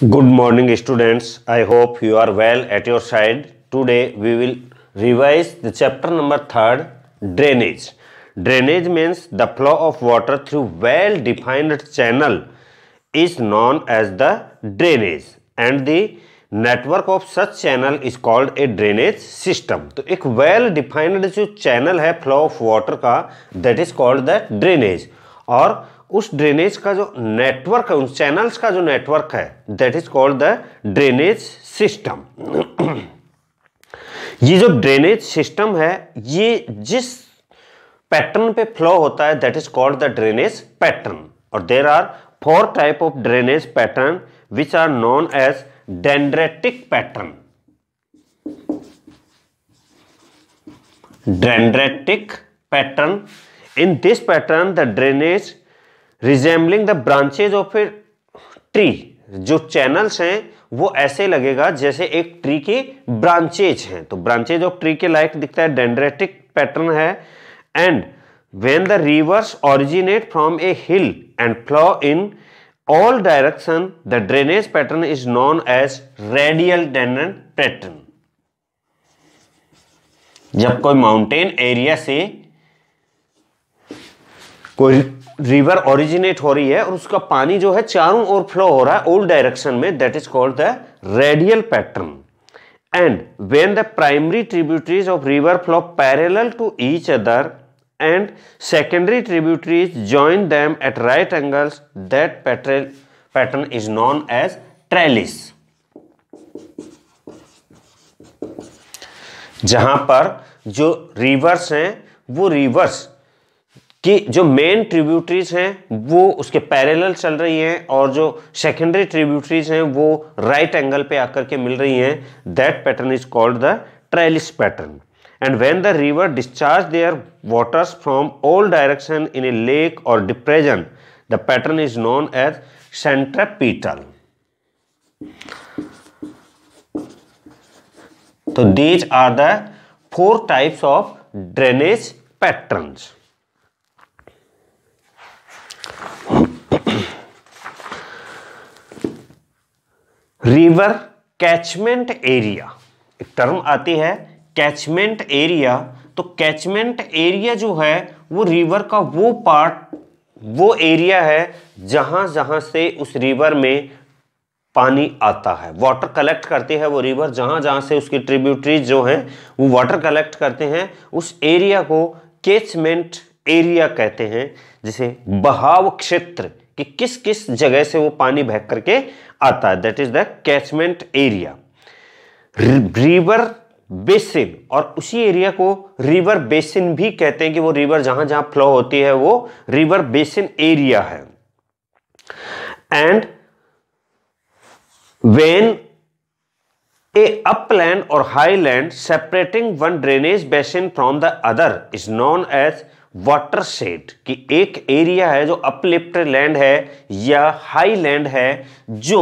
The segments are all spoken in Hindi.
Good morning, students. I hope you are well at your side. Today we will revise the chapter number 3, drainage. Drainage means the flow of water through well-defined channel is known as the drainage, and the network of such channel is called a drainage system. तो एक well-defined जो channel है flow of water का, that is called the drainage. और उस ड्रेनेज का जो नेटवर्क है, उस चैनल्स का जो नेटवर्क है, that is called the drainage system. ये जो ड्रेनेज सिस्टम है, ये जिस पैटर्न पे फ्लो होता है, that is called the drainage pattern. और there are 4 type of drainage pattern which are known as dendritic pattern. Dendritic pattern, in this pattern the drainage resembling the branches of a tree, जो चैनल्स हैं वो ऐसे लगेगा जैसे एक ट्री की ब्रांचेज हैं, तो ब्रांचेज ऑफ ट्री के लाइक दिखता है, डेंड्रेटिक पैटर्न है। And when the rivers originate from a hill and flow in all direction the drainage pattern is known as radial drainage pattern. जब कोई माउंटेन एरिया से कोई रिवर ओरिजिनेट हो रही है और उसका पानी जो है चारों ओर फ्लो हो रहा है ऑल डायरेक्शन में, that is called the radial pattern. And when the primary tributaries of river flow parallel to each other and secondary tributaries join them at right angles, that pattern is known as trellis. जहां पर जो रिवर्स हैं वो रिवर्स कि जो मेन ट्रिब्यूटरीज हैं वो उसके पैरेलल चल रही हैं और जो सेकेंडरी ट्रिब्यूटरीज हैं वो राइट एंगल पे आकर के मिल रही हैं, that pattern is called the trellis pattern. And when the river discharge their waters from all direction in a lake और depression, the pattern is known as centripetal. तो these are the 4 types of drainage patterns. River catchment area, एक टर्म आती है कैचमेंट एरिया। तो कैचमेंट एरिया जो है वो रिवर का वो पार्ट, वो एरिया है जहां जहां से उस रिवर में पानी आता है, वाटर कलेक्ट करती है वो रिवर, जहां जहां से उसकी ट्रिब्यूटरीज जो हैं वो वाटर कलेक्ट करते हैं, उस एरिया को कैचमेंट एरिया कहते हैं। जिसे बहाव क्षेत्र कि किस किस जगह से वो पानी बह करके आता है, that is the catchment area. River basin, और उसी एरिया को रिवर बेसिन भी कहते हैं कि वो रिवर जहां जहां फ्लो होती है वो रिवर बेसिन एरिया है। एंड व्हेन ए अपलैंड और highland separating one drainage basin from the other is known as watershed, कि एक एरिया है जो अपलिफ्ट लैंड है या हाई लैंड है जो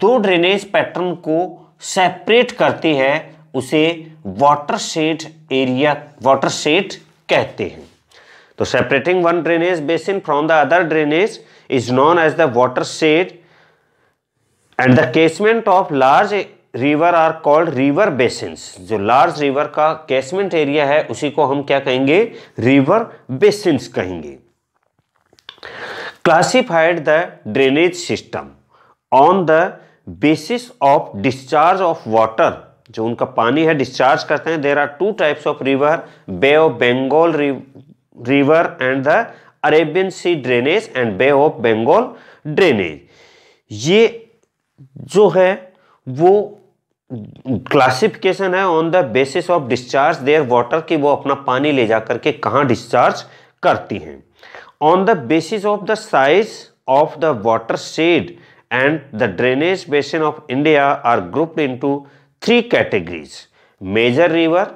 2 ड्रेनेज पैटर्न को सेपरेट करती है, उसे वाटरशेड एरिया, वाटरशेड कहते हैं। तो separating one drainage basin from the other drainage is known as the watershed and the catchment of large river are called river basins. जो लार्ज रिवर का कैचमेंट एरिया है उसी को हम क्या कहेंगे, रिवर बेसिन्स कहेंगे। Classified the drainage system on the basis of discharge of water, जो उनका पानी है डिस्चार्ज करते हैं। There are 2 types of river, bay of Bengal river and the Arabian sea drainage and bay of Bengal drainage. ये जो है वो क्लासिफिकेशन है on the basis of discharge their water, कि वो अपना पानी ले जाकर के कहां डिस्चार्ज करती हैं। On the basis of the size of the water shed and the drainage basin of India are grouped into 3 categories, major river,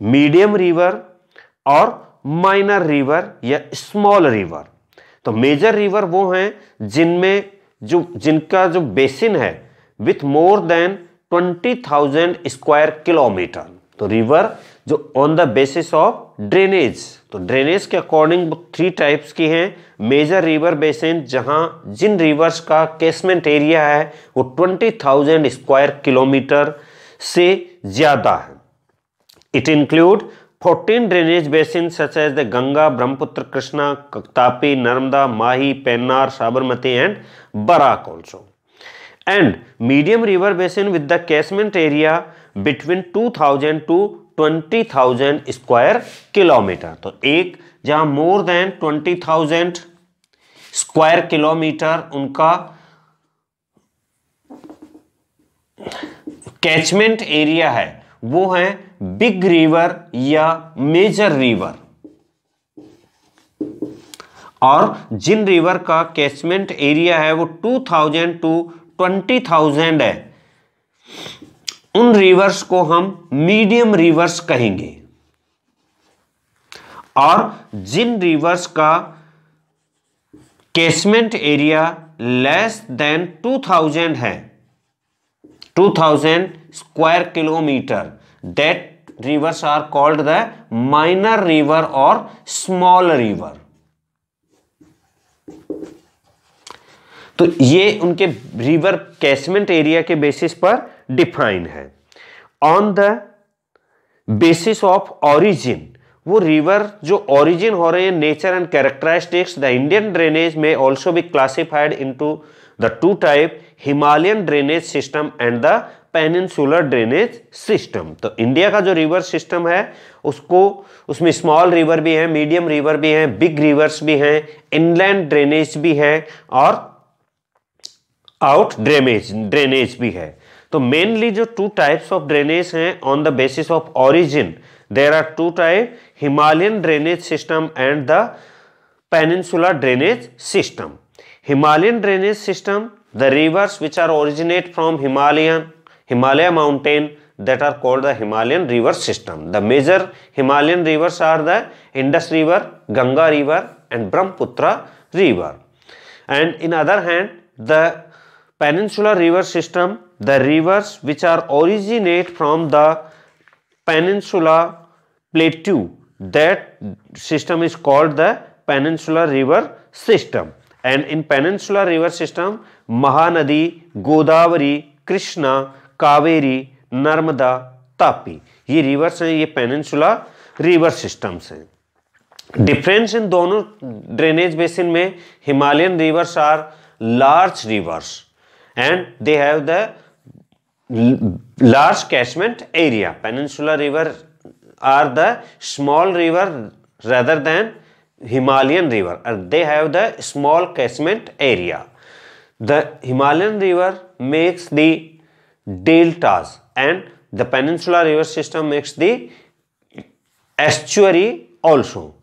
medium river और माइनर रिवर या स्मॉल रिवर। तो मेजर रिवर वो हैं जिनका जो बेसिन है with more than 20,000 square kilometre. तो रिवर जो on the basis of drainage, तो ड्रेनेज के अकॉर्डिंग 3 टाइप्स की हैं। मेजर रिवर बेसिन, जहां जिन रिवर्स का कैचमेंट एरिया है वो 20,000 स्क्वायर किलोमीटर से ज्यादा है। It include 14 drainage basins such as the Ganga, Brahmaputra, Krishna, Tapi, Narmada, Mahi, Pennar, Sabarmati and Barak also. And medium river basin with the catchment area between 2,000 to 20,000 square kilometer. तो एक जहाँ more than 20,000 square kilometer उनका कैचमेंट एरिया है, वो है बिग रिवर या मेजर रिवर। और जिन रिवर का कैचमेंट एरिया है वो 2,000 टू 20,000 है, उन रिवर्स को हम मीडियम रिवर्स कहेंगे। और जिन रिवर्स का कैचमेंट एरिया लेस देन 2,000 है, 2,000 square kilometre, that rivers are called the minor river or small river। तो ये उनके रिवर कैचमेंट एरिया के बेसिस पर डिफाइन है। On the basis of origin, वो रिवर जो ओरिजिन हो रहे हैं, nature and characteristics, the Indian drainage may also be classified into the 2 type, Himalayan drainage system and the peninsular drainage system. तो इंडिया का जो रिवर सिस्टम है उसमें स्मॉल रिवर भी है, मीडियम रिवर भी है, बिग रिवर्स भी हैं, इनलैंड ड्रेनेज भी है और आउट ड्रेनेज भी है। तो मेनली जो 2 टाइप्स ऑफ ड्रेनेज हैं on the basis of origin, there are 2 type, Himalayan drainage system and the peninsular drainage system. Himalayan drainage system, the rivers which are originate from Himalaya mountain, that are called the Himalayan river system. The major Himalayan rivers are the Indus river, Ganga river and Brahmaputra river. And in other hand, the peninsular river system, the rivers which are originate from the peninsula plateau, that system is called the peninsular river system. And in peninsular river system, Mahanadi, Godavari, Krishna, Kaveri, Narmada, Tapi, ये रिवर्स हैं, ये पेनिनसुला रिवर सिस्टम्स हैं। डिफरेंस इन दोनों ड्रेनेज बेसिन में, Himalayan rivers are large rivers and they have the large catchment area. Peninsula river are the small river rather than Himalayan river, and they have the small catchment area. The Himalayan river makes the deltas and the peninsular river system makes the estuary also.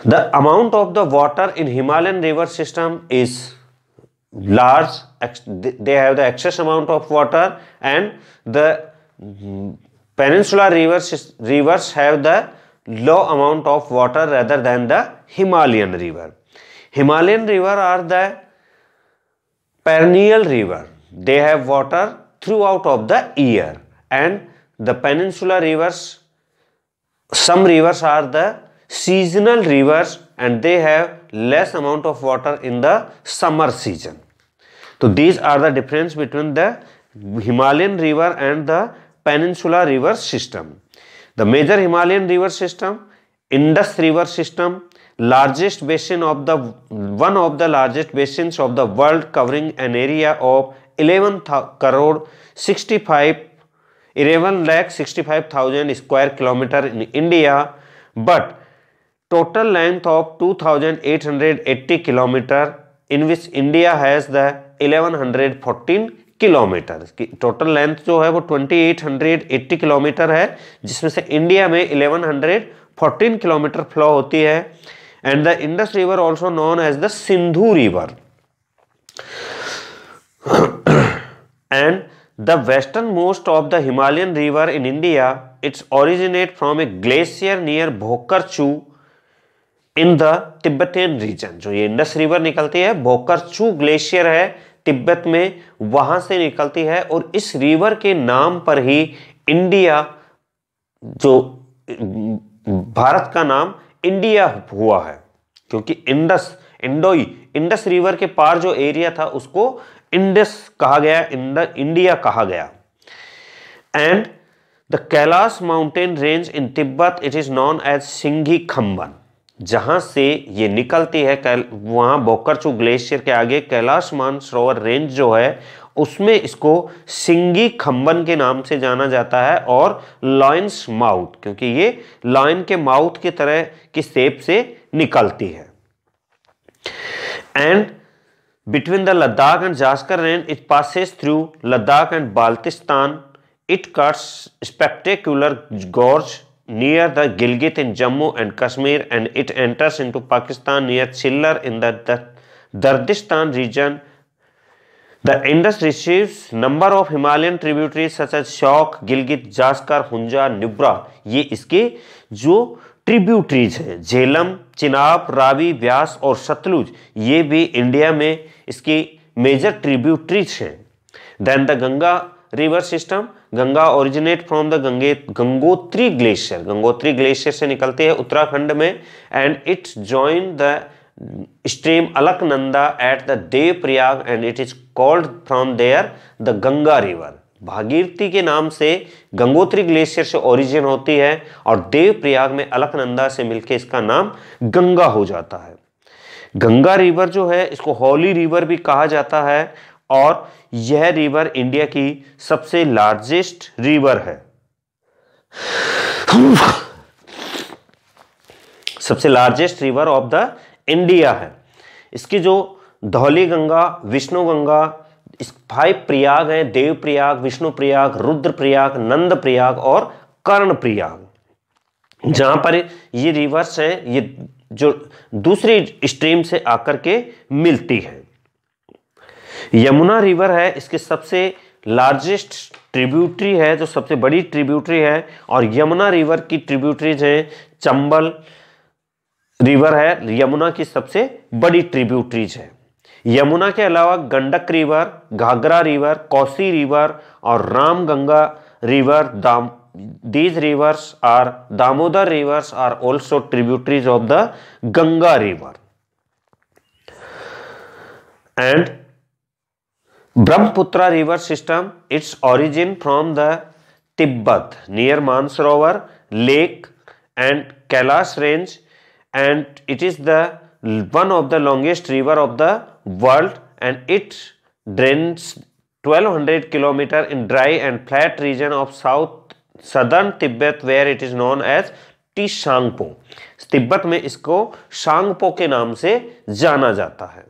The amount of the water in Himalayan river system is large, they have the excess amount of water, and the peninsular rivers have the low amount of water rather than the Himalayan river. Himalayan river are the perennial river, they have water throughout of the year, and the peninsular rivers, some rivers are the seasonal rivers and they have less amount of water in the summer season. So these are the difference between the Himalayan river and the peninsular river system. The major Himalayan river system, Indus river system, largest basin of the one of the largest basins of the world, covering an area of 11,65,000 square kilometer in India, but total length of 2,880 kilometer, in which India has the 1,114 kilometre की टोटल लेंथ जो है वो 2880 किलोमीटर है, जिसमें से इंडिया में 1114 किलोमीटर फ्लो होती है। And the Indus river also known as the Sindhu river, and the western most of the Himalayan river in India, its originate from a glacier near Bokharchu in the Tibetan region. जो ये इंडस रिवर निकलती है, भोकरचू ग्लेशियर है तिब्बत में, वहां से निकलती है, और इस रिवर के नाम पर ही इंडिया, जो भारत का नाम इंडिया हुआ है क्योंकि इंडस रिवर के पार जो एरिया था उसको इंडस कहा गया, इंडिया कहा गया। And the Kailash mountain range in Tibet, it is known as Singhi Khamban, जहां से ये निकलती है वहां बोकरचू ग्लेशियर के आगे कैलाश मानसरोवर रेंज जो है उसमें इसको सिंगी खम्बन के नाम से जाना जाता है, और लॉयंस माउथ, क्योंकि ये लॉयन के माउथ की तरह की शेप से निकलती है। And between the Ladakh and Zanskar range it passes through Ladakh and Baltistan, it cuts spectacular gorge near the Gilgit in Jammu and Kashmir, and it enters into Pakistan near Chillar in the Dardistan region. The Indus receives number of Himalayan tributaries such as Shok, Gilgit, Jaskar, Hunja, Nubra. ये इसके जो ट्रिब्यूटरीज है, झेलम, चिनाब, रावी, व्यास और सतलुज, ये भी इंडिया में इसकी मेजर ट्रिब्यूटरीज हैं। Then the Ganga river system, Ganga originate from the Gangotri glacier से निकलती है उत्तराखंड में, and it's join the stream Alaknanda at the Devprayag, and it is called from there the Ganga river. Bhagirathi के नाम से गंगोत्री ग्लेशियर से ओरिजिन होती है और देव प्रयाग में अलकनंदा से मिलकर इसका नाम गंगा हो जाता है। गंगा रिवर जो है इसको हॉली रिवर भी कहा जाता है, और यह रिवर इंडिया की सबसे लार्जेस्ट रिवर है। सबसे largest river of the India है। इसकी जो धौली गंगा, विष्णु गंगा, इस 5 प्रयाग हैं, देव प्रयाग, विष्णु प्रयाग, रुद्र प्रयाग, नंद प्रयाग और कर्ण प्रयाग। जहां पर ये रिवर्स हैं, ये जो दूसरी स्ट्रीम से आकर के मिलती है। यमुना रिवर है, इसके सबसे लार्जेस्ट ट्रिब्यूटरी है, जो सबसे बड़ी ट्रिब्यूटरी है, और यमुना रिवर की ट्रिब्यूटरीज हैं, चंबल रिवर है यमुना की सबसे बड़ी ट्रिब्यूटरीज है। यमुना के अलावा Gandak river, Ghaghara river, Kosi river और Ramganga river, these rivers are Damodar rivers are also tributaries of the Ganga river. And Brahmaputra river system, its origin from the Tibet near Mansarovar lake and Kailash range, and it is the one of the longest river of the world, and it drains 1200 km in dry and flat region of southern Tibet, where it is known as Tishangpo. Tibet में इसको शांगपो के नाम से जाना जाता है।